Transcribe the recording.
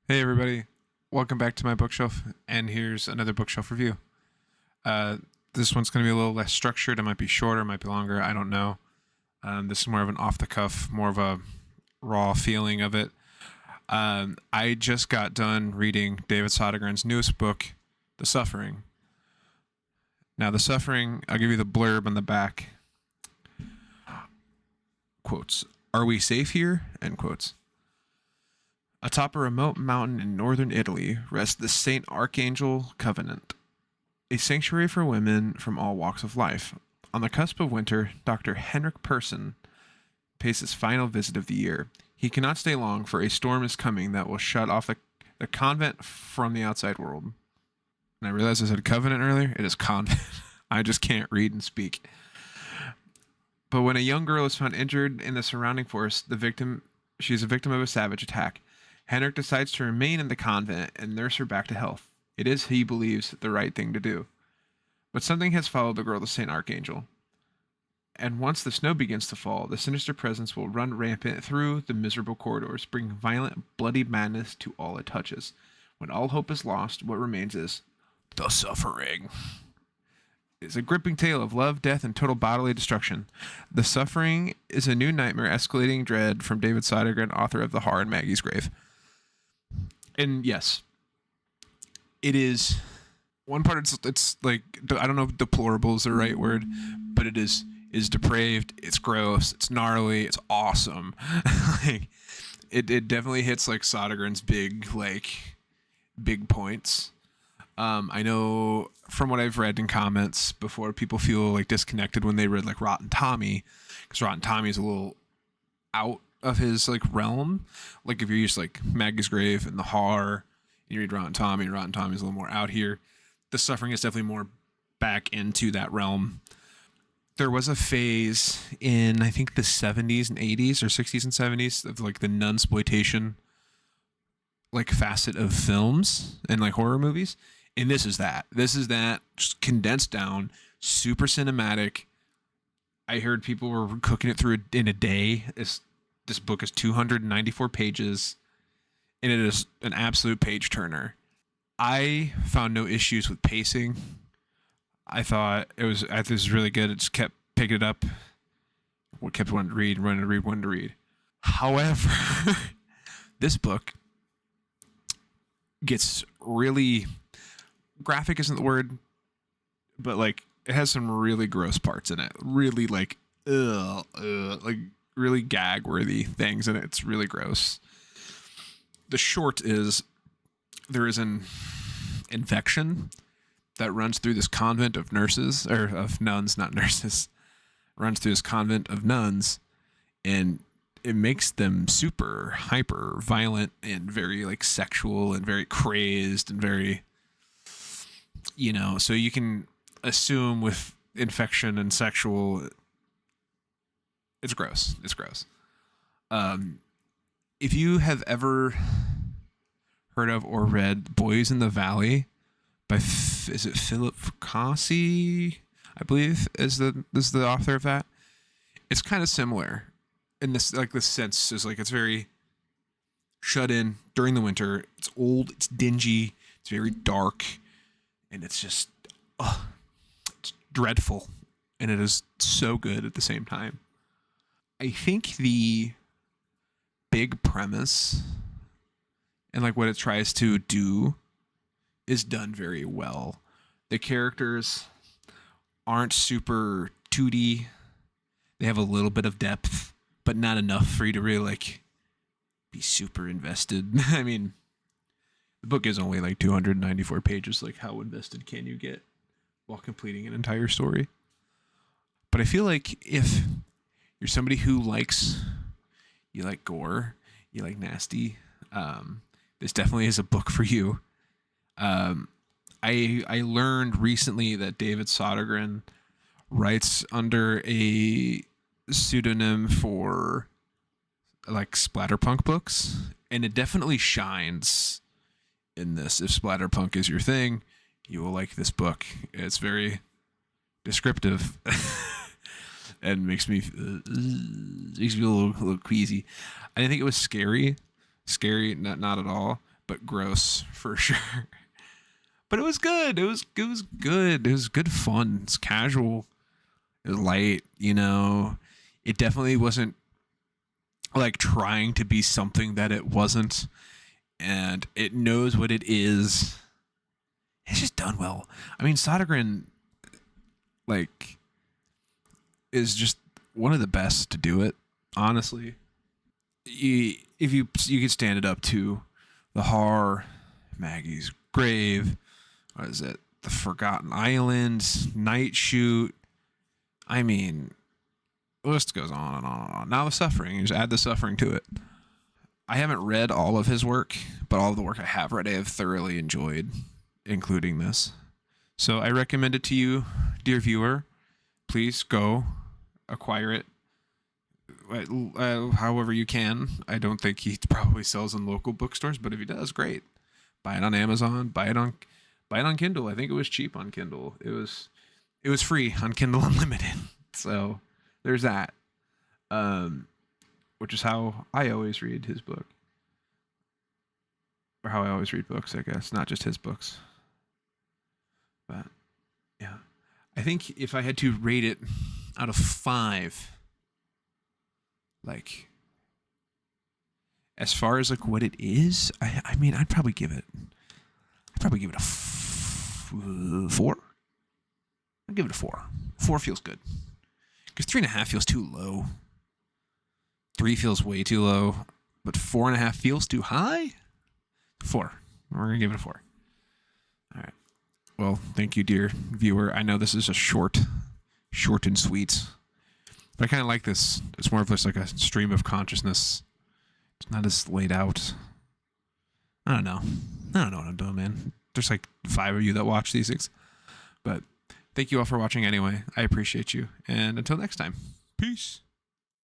Hey everybody, welcome back to my bookshelf, and here's another bookshelf review. Uh, this one's going to be a little less structured. It might be shorter, it might be longer. I don't know. This is more of an off the cuff, more of a raw feeling of it. I just got done reading David Sodergren's newest book, The Suffering. Now, The Suffering, I'll give you the blurb on the back. Quotes: "Are we safe here?" End quotes. Atop a remote mountain in northern Italy rests the Saint Archangel Covenant, a sanctuary for women from all walks of life. On the cusp of winter, Dr. Henrik Persson pays his final visit of the year. He cannot stay long, for a storm is coming that will shut off the convent from the outside world. And I realized I said covenant earlier. It is convent. I just can't read and speak. But when a young girl is found injured in the surrounding forest, she is a victim of a savage attack. Henrik decides to remain in the convent and nurse her back to health. It is, he believes, the right thing to do. But something has followed the girl to St. Archangel. And once the snow begins to fall, the sinister presence will run rampant through the miserable corridors, bringing violent, bloody madness to all it touches. When all hope is lost, what remains is the suffering. It's a gripping tale of love, death, and total bodily destruction. The Suffering is a new nightmare escalating dread from David Sodergren, author of The Horror in Maggie's Grave. And yes, it is one part. It's like, I don't know if deplorable is the right word, but it is depraved. It's gross. It's gnarly. It's awesome. Like it definitely hits like Sodergren's big points. I know from what I've read in comments before, people feel like disconnected when they read like Rotten Tommy, because Rotten Tommy is a little out of his like realm. Like if you're used to like Maggie's Grave and the horror, and you read Rotten Tommy is a little more out here. The Suffering is definitely more back into that realm. There was a phase in I think the 70s and 80s or 60s and 70s of like the nunsploitation like facet of films and like horror movies. And this is that. This is that just condensed down, super cinematic. I heard people were cooking it through in a day. This book is 294 pages, and it is an absolute page turner. I found no issues with pacing. I thought it was really good. It just kept picking it up. What kept wanting to read, wanting to read. However, this book gets really graphic isn't the word, but like it has some really gross parts in it. Really like like really gag worthy things in it. It's really gross. The short is there is an infection that runs through this convent of nurses, or of nuns, not nurses, runs through this convent of nuns, and it makes them super hyper violent and very like sexual and very crazed and very, so you can assume with infection and sexual, it's gross. It's gross. If you have ever heard of or read Boys in the Valley by is it Philip Fossey, I believe is the author of that. It's kind of similar in this sense is like it's very shut in during the winter. It's old, it's dingy, it's very dark, and it's just it's dreadful, and it is so good at the same time. I think the big premise and like what it tries to do is done very well. The characters aren't super 2D. They have a little bit of depth, but not enough for you to really like be super invested. I mean, the book is only like 294 pages. Like, how invested can you get while completing an entire story? But I feel like if you're somebody who you like gore, you like nasty, this definitely is a book for you. I learned recently that David Sodergren writes under a pseudonym for like splatterpunk books, and it definitely shines in this. If splatterpunk is your thing, you will like this book. It's very descriptive and makes me a little queasy. I didn't think it was scary, not at all, but gross for sure. But it was good. It was good. It was good fun. It's casual. It was light. It definitely wasn't like trying to be something that it wasn't, and it knows what it is. It's just done well. I mean, Sodergren like is just one of the best to do it. Honestly, if you could stand it up to the horror, Maggie's Grave, what is it? The Forgotten Islands, Night Shoot. I mean, the list goes on and on and on. Now the Suffering, you just add the Suffering to it. I haven't read all of his work, but all of the work I have read, I have thoroughly enjoyed, including this. So I recommend it to you, dear viewer. Please go acquire it however you can. I don't think he probably sells in local bookstores, but if he does, great. Buy it on Amazon. Buy it on Kindle. I think it was cheap on Kindle. It was free on Kindle Unlimited. So there's that. Which is how I always read his book. Or how I always read books, I guess. Not just his books. But, yeah. I think if I had to rate it out of 5, like, as far as, like, what it is, I mean, I'd probably give it a 4. I'd give it a 4. 4 feels good. Because 3.5 feels too low. 3 feels way too low, but 4.5 feels too high. 4. We're gonna give it a 4. All right. Well, thank you, dear viewer. I know this is a short and sweet, but I kind of like this. It's more of just like a stream of consciousness. It's not as laid out. I don't know what I'm doing, man. There's like 5 of you that watch these things, but thank you all for watching anyway. I appreciate you, and until next time, peace.